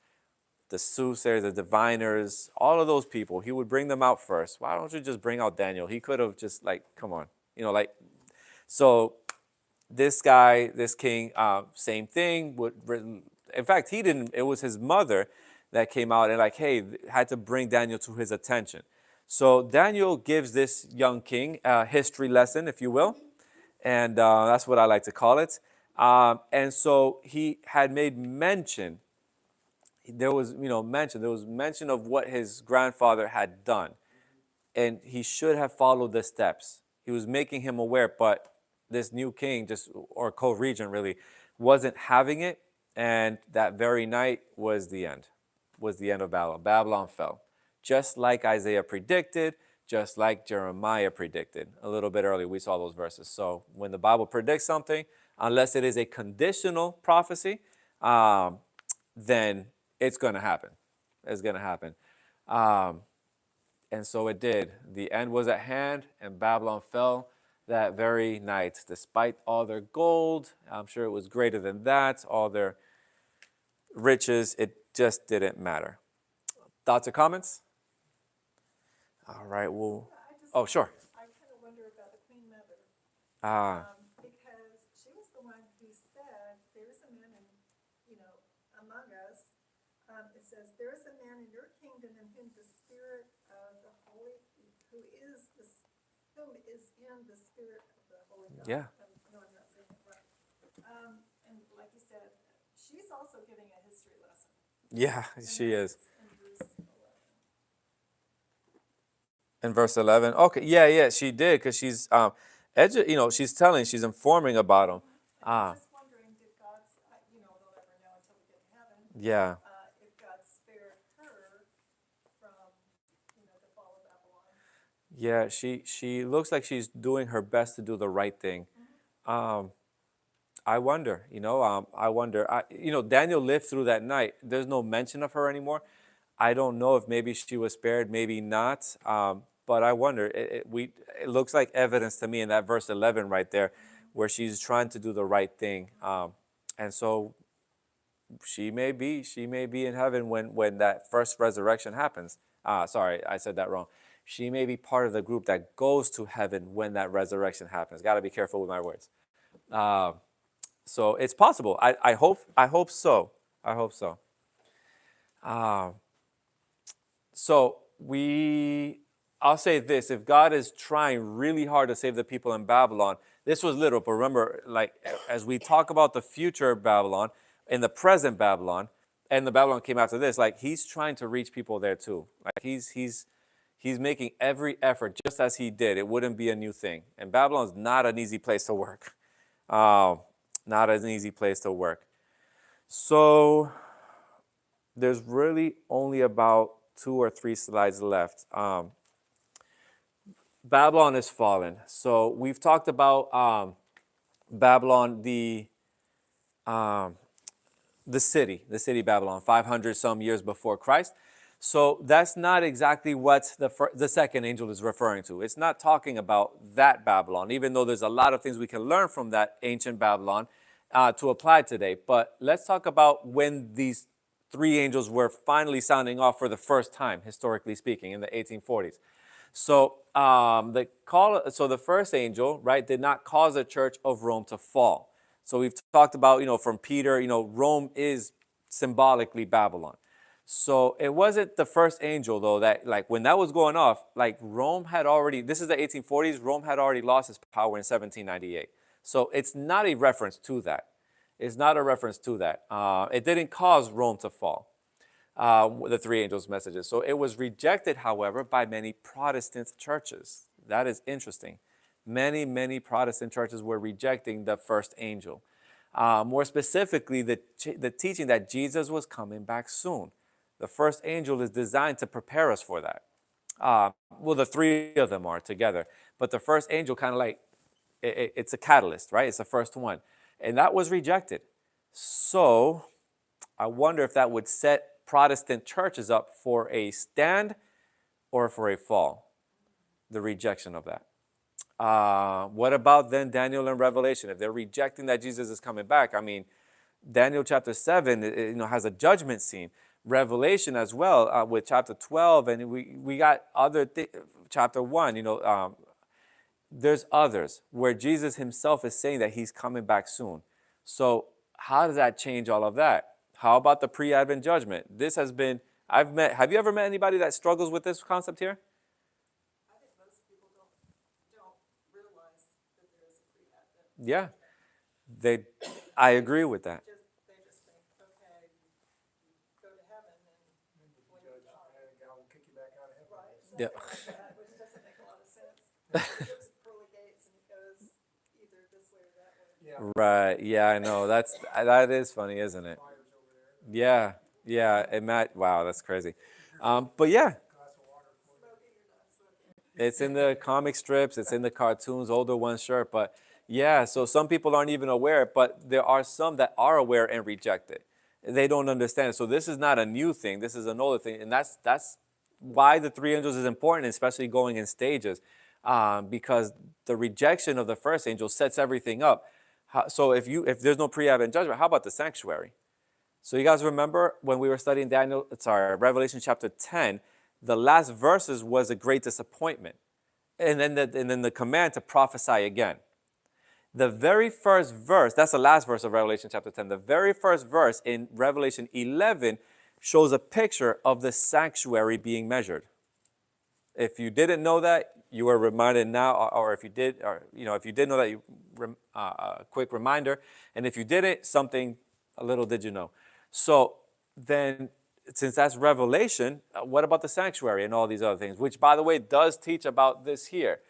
the soothsayers, the diviners, all of those people. He would bring them out first. Why don't you just bring out Daniel? He could have just come on, So this guy, this king, same thing. In fact, he didn't. It was his mother that came out and hey, had to bring Daniel to his attention. So Daniel gives this young king a history lesson, if you will, and that's what I like to call it. And so he had made mention. There was mention of what his grandfather had done, and he should have followed the steps. He was making him aware, but this new king, or co-regent really, wasn't having it, and that very night was the end of Babylon. Babylon fell, just like Isaiah predicted, just like Jeremiah predicted. A little bit earlier, we saw those verses. So when the Bible predicts something, unless it is a conditional prophecy, then it's going to happen. It's going to happen. And so it did. The end was at hand, and Babylon fell that very night. Despite all their gold, I'm sure it was greater than that, all their riches, it just didn't matter. Thoughts or comments? All right, well, oh, sure.
I kind of wonder about the Queen Mother. Because she was the one who said, there is a man among us. It says, there is a man in your kingdom in whom the spirit of the holy, whom is in the spirit of the holy God.
Yeah.
No, I'm not saying it right. And like you said, she's also giving a history lesson.
Yeah, she is.
In verse 11.
In verse 11. Okay, yeah, she did, because she's she's informing about him.
I'm just wondering, did God, they'll never know until we get to heaven.
Yeah.
If God spared her from, the fall of Babylon.
Yeah, she looks like she's doing her best to do the right thing. I wonder, Daniel lived through that night. There's no mention of her anymore. I don't know if maybe she was spared, maybe not. But I wonder, it looks like evidence to me in that verse 11 right there, where she's trying to do the right thing. And so she may be in heaven when that first resurrection happens. Sorry, I said that wrong. She may be part of the group that goes to heaven when that resurrection happens. Got to be careful with my words. So it's possible. I hope so. I hope so. So I'll say this: if God is trying really hard to save the people in Babylon, this was literal. But remember, as we talk about the future Babylon and the present Babylon, and the Babylon came after this, he's trying to reach people there too. He's making every effort, just as he did. It wouldn't be a new thing. And Babylon's not an easy place to work. Not an easy place to work. So there's really only about 2 or 3 slides left. Babylon is fallen. So we've talked about Babylon, the city Babylon, 500 some years before Christ. So that's not exactly what the second angel is referring to. It's not talking about that Babylon, even though there's a lot of things we can learn from that ancient Babylon to apply today. But let's talk about when these 3 angels were finally sounding off for the first time, historically speaking, in the 1840s. So the first angel, right, did not cause the church of Rome to fall. So we've talked about, from Peter, Rome is symbolically Babylon. So it wasn't the first angel, though, that when that was going off, Rome had already, this is the 1840s, Rome had already lost its power in 1798. So it's not a reference to that. It's not a reference to that. It didn't cause Rome to fall, the three angels' messages. So it was rejected, however, by many Protestant churches. That is interesting. Many Protestant churches were rejecting the first angel. More specifically, the teaching that Jesus was coming back soon. The first angel is designed to prepare us for that. Well, the three of them are together, but the first angel kind of like, it's a catalyst, right? It's the first one. And that was rejected. So I wonder if that would set Protestant churches up for a stand or for a fall, the rejection of that. What about then Daniel and Revelation? If they're rejecting that Jesus is coming back, I mean, Daniel chapter 7, has a judgment scene. Revelation as well, with chapter 12, and we got other chapter 1, there's others where Jesus himself is saying that he's coming back soon. So how does that change all of that? How about the pre-Advent judgment? This has been, have you ever met anybody that struggles with this concept here?
I think most people don't realize that there is a pre-advent.
Yeah, I agree with that.
They just think, okay, go to heaven and when you die.
And God will kick you back out of heaven.
Right,
Yeah.
something like that, which doesn't make a lot of sense. It goes to pearly gates and it goes either this way or that way.
Yeah.
Right. Yeah, I know. That is funny, isn't it?
Fires over there.
Yeah. Yeah. Wow, that's crazy. But yeah,
Glass of water for you.
Smoking or not smoking.
it's in the comic strips, it's in the cartoons, older ones, sure. But yeah, so some people aren't even aware, but there are some that are aware and reject it. They don't understand. So this is not a new thing. This is an older thing. And that's why the three angels is important, especially going in stages, because the rejection of the first angel sets everything up. So if there's no pre-Advent judgment, how about the sanctuary? So you guys remember when we were studying Revelation chapter 10, the last verses was a great disappointment. And then the command to prophesy again. The very first verse, that's the last verse of Revelation chapter 10. The very first verse in Revelation 11 shows a picture of the sanctuary being measured. If you didn't know that, you are reminded now, or if you did, if you did know that, a quick reminder. And if you didn't, a little did you know. So then, since that's Revelation, what about the sanctuary and all these other things? Which, by the way, does teach about this here.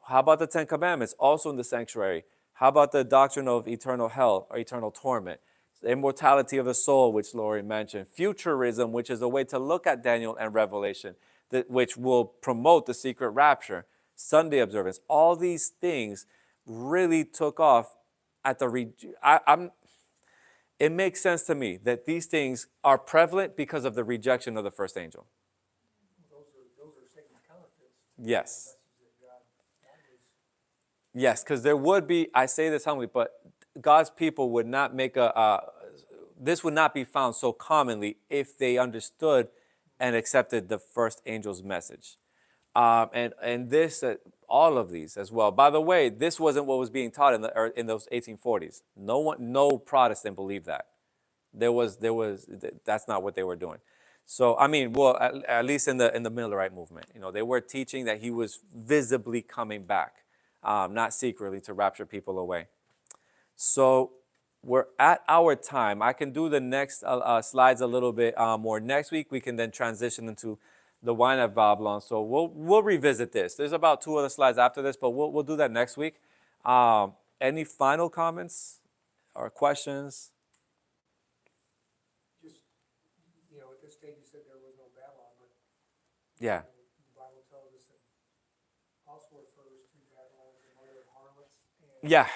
How about the Ten Commandments, also in the sanctuary? How about the doctrine of eternal hell or eternal torment? The immortality of the soul, which Lori mentioned. Futurism, which is a way to look at Daniel and Revelation, which will promote the secret rapture. Sunday observance. All these things really took off at the... It makes sense to me that these things are prevalent because of the rejection of the first angel.
Those are Satan's counterfeits.
Yes.
The message that God was.
Yes, because there would be, I say this humbly, but God's people would not make this would not be found so commonly if they understood and accepted the first angel's message. And this, all of these as well. By the way, this wasn't what was being taught in those 1840s. No Protestant believed that. That's not what they were doing. So, I mean, well, at least in the Millerite movement, they were teaching that he was visibly coming back, not secretly to rapture people away. So we're at our time. I can do the next slides a little bit more next week. We can then transition into the wine of Babylon. So we'll revisit this. There's about 2 other slides after this, but we'll do that next week. Any final comments or questions?
Just, at this stage you said there was no Babylon, but
Yeah.
the Bible tells us that also refers to Babylon as the mother of harlots. And,
Yeah.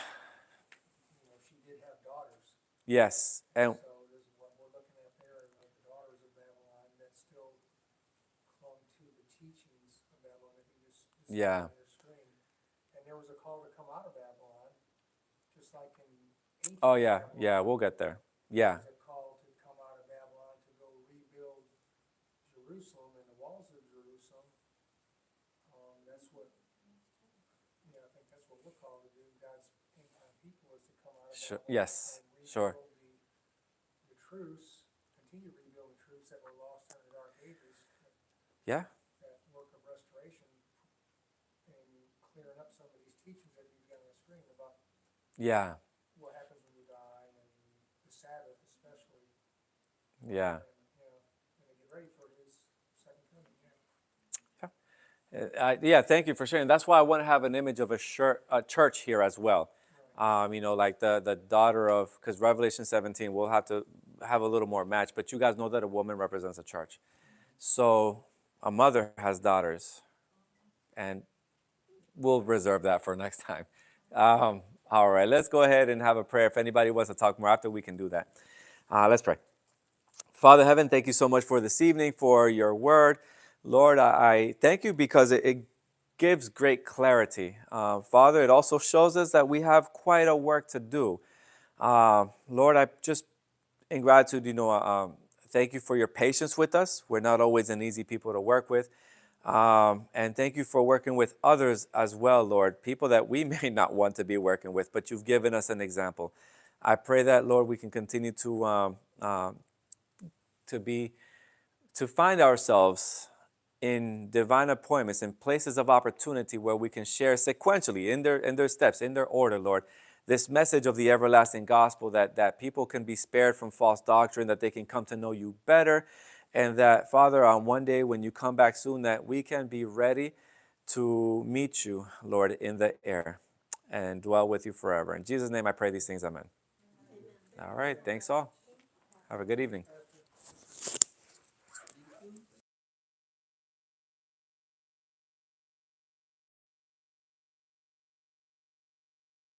she did have daughters.
Yes. And
So this is what we're looking at there, like the daughters of Babylon that still clung to the teachings of Babylon that you just
Yeah.
on your screen. And there was a call to come out of Babylon, just like in ancient
oh yeah,
Babylon.
yeah, we'll get there. Yeah.
There's a call to come out of Babylon to go rebuild Jerusalem and the walls of Jerusalem. That's what, I think that's what we're called to do. God's end time people is to come out of
Sure.
Babylon
Yes.
and
Sure.
rebuild the truths, continue to rebuild the truths that were lost in the dark ages.
Yeah.
That work of restoration and clearing up some of these teachings that you've got on the screen about
Yeah.
what happens when you die, and the Sabbath especially.
Yeah.
And, and to get ready for his second coming,
Yeah, thank you for sharing. That's why I want to have an image of a church here as well. Like the daughter of, because Revelation 17, we'll have to have a little more match, but you guys know that a woman represents a church. So a mother has daughters, and we'll reserve that for next time. All right, let's go ahead and have a prayer. If anybody wants to talk more after, we can do that. Let's pray. Father Heaven, thank you so much for this evening, for your word. Lord, I thank you because it gives great clarity. Father, it also shows us that we have quite a work to do. Lord, I just, in gratitude, thank you for your patience with us. We're not always an easy people to work with. And thank you for working with others as well, Lord, people that we may not want to be working with, but you've given us an example. I pray that, Lord, we can continue to find ourselves in divine appointments, in places of opportunity where we can share sequentially in their steps, in their order, Lord, this message of the everlasting gospel, that people can be spared from false doctrine, that they can come to know you better, and that, Father, on one day when you come back soon, that we can be ready to meet you, Lord, in the air and dwell with you forever. In Jesus' name I pray these things, amen. All right, thanks all. Have a good evening.